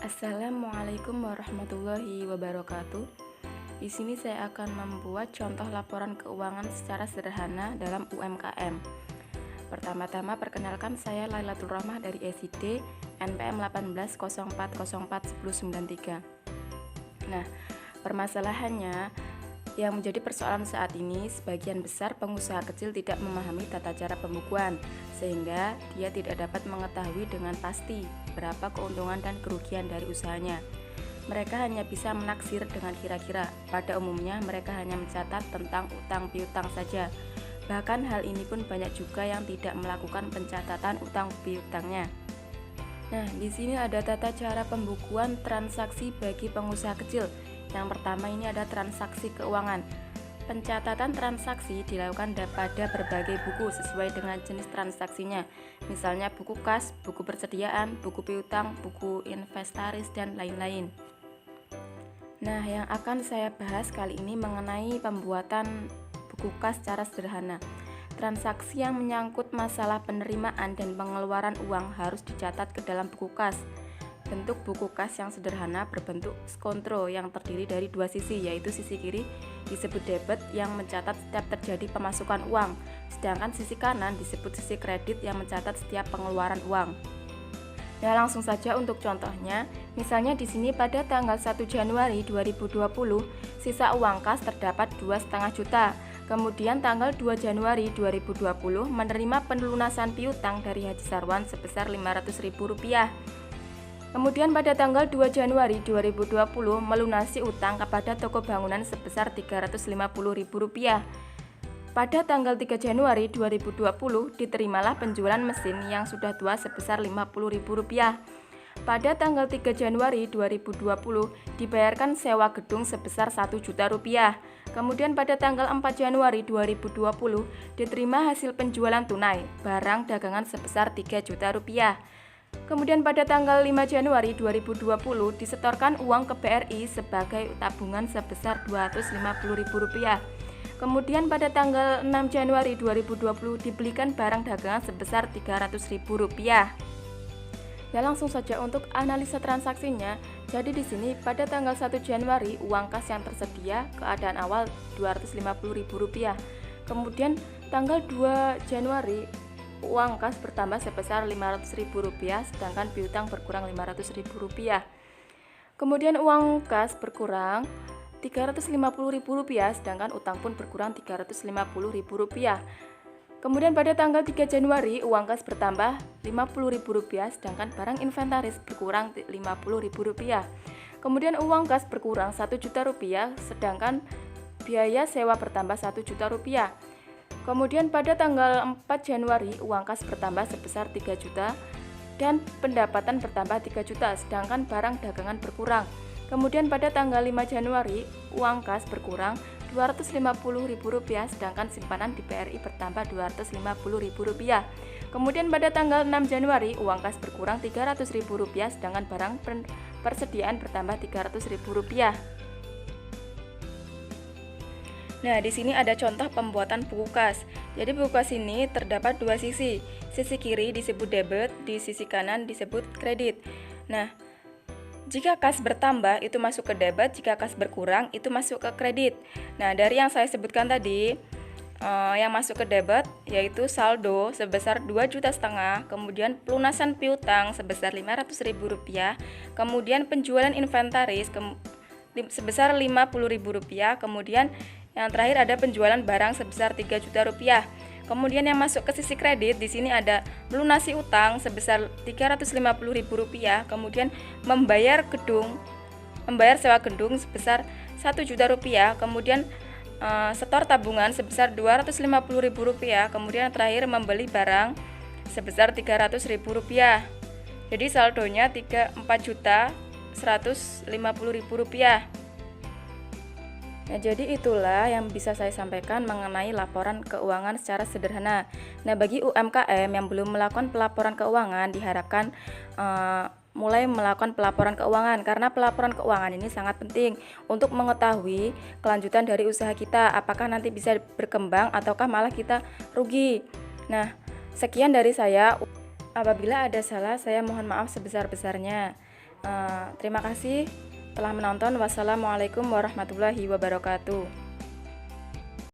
Assalamualaikum warahmatullahi wabarakatuh. Di sini saya akan membuat contoh laporan keuangan secara sederhana dalam UMKM. Pertama-tama perkenalkan, saya Lailatul Rahmah dari SID NPM 1804041093. Nah, permasalahannya yang menjadi persoalan saat ini, sebagian besar pengusaha kecil tidak memahami tata cara pembukuan, sehingga dia tidak dapat mengetahui dengan pasti berapa keuntungan dan kerugian dari usahanya. Mereka hanya bisa menaksir dengan kira-kira. Pada umumnya mereka hanya mencatat tentang utang piutang saja. Bahkan hal ini pun banyak juga yang tidak melakukan pencatatan utang piutangnya. Nah, di sini ada tata cara pembukuan transaksi bagi pengusaha kecil. Yang pertama ini ada transaksi keuangan. Pencatatan transaksi dilakukan pada berbagai buku sesuai dengan jenis transaksinya. Misalnya buku kas, buku persediaan, buku piutang, buku inventaris, dan lain-lain. Nah, yang akan saya bahas kali ini mengenai pembuatan buku kas secara sederhana. Transaksi yang menyangkut masalah penerimaan dan pengeluaran uang harus dicatat ke dalam buku kas. Bentuk buku kas yang sederhana berbentuk skontro yang terdiri dari dua sisi, yaitu sisi kiri disebut debit yang mencatat setiap terjadi pemasukan uang, sedangkan sisi kanan disebut sisi kredit yang mencatat setiap pengeluaran uang. Nah, langsung saja untuk contohnya. Misalnya di sini pada tanggal 1 Januari 2020 sisa uang kas terdapat 2,5 juta. Kemudian tanggal 2 Januari 2020 menerima pelunasan piutang dari Haji Sarwan sebesar Rp500.000. Kemudian pada tanggal 2 Januari 2020 melunasi utang kepada toko bangunan sebesar Rp350.000. Pada tanggal 3 Januari 2020 diterimalah penjualan mesin yang sudah tua sebesar Rp50.000. Pada tanggal 3 Januari 2020 dibayarkan sewa gedung sebesar Rp1 juta. Kemudian pada tanggal 4 Januari 2020 diterima hasil penjualan tunai barang dagangan sebesar Rp3 juta. Kemudian pada tanggal 5 Januari 2020 disetorkan uang ke BRI sebagai tabungan sebesar Rp250.000. Kemudian pada tanggal 6 Januari 2020 dibelikan barang dagangan sebesar Rp300.000. Ya, langsung saja untuk analisa transaksinya. Jadi di sini pada tanggal 1 Januari uang kas yang tersedia keadaan awal Rp250.000. Kemudian tanggal 2 Januari uang kas bertambah sebesar Rp500.000, sedangkan piutang berkurang Rp500.000. Kemudian uang kas berkurang Rp350.000, sedangkan utang pun berkurang Rp350.000. Kemudian pada tanggal 3 Januari uang kas bertambah Rp50.000, sedangkan barang inventaris berkurang Rp50.000. Kemudian uang kas berkurang Rp1 juta, sedangkan biaya sewa bertambah Rp1 juta. Kemudian pada tanggal 4 Januari uang kas bertambah sebesar Rp3 juta dan pendapatan bertambah Rp3 juta, sedangkan barang dagangan berkurang. Kemudian pada tanggal 5 Januari uang kas berkurang Rp250.000, sedangkan simpanan di BRI bertambah Rp250.000. Kemudian pada tanggal 6 Januari uang kas berkurang Rp300.000, sedangkan barang persediaan bertambah Rp300.000. Nah, di sini ada contoh pembuatan buku kas. Jadi buku kas ini terdapat dua sisi. Sisi kiri disebut debit, di sisi kanan disebut kredit. Nah, jika kas bertambah itu masuk ke debit, jika kas berkurang itu masuk ke kredit. Nah, dari yang saya sebutkan tadi, yang masuk ke debit yaitu saldo sebesar Rp2,5 juta, kemudian pelunasan piutang sebesar Rp500.000, kemudian penjualan inventaris sebesar Rp50.000, kemudian yang terakhir ada penjualan barang sebesar Rp3 juta. Kemudian yang masuk ke sisi kredit di sini ada melunasi utang sebesar Rp350.000, kemudian membayar sewa gedung sebesar Rp1 juta, kemudian setor tabungan sebesar Rp250.000, kemudian terakhir membeli barang sebesar Rp300.000. Jadi saldonya Rp4.150.000. Nah, jadi itulah yang bisa saya sampaikan mengenai laporan keuangan secara sederhana. Nah, bagi UMKM yang belum melakukan pelaporan keuangan diharapkan mulai melakukan pelaporan keuangan, karena pelaporan keuangan ini sangat penting untuk mengetahui kelanjutan dari usaha kita, apakah nanti bisa berkembang ataukah malah kita rugi. Nah, sekian dari saya. Apabila ada salah, saya mohon maaf sebesar-besarnya. Terima kasih telah menonton. Wassalamualaikum warahmatullahi wabarakatuh.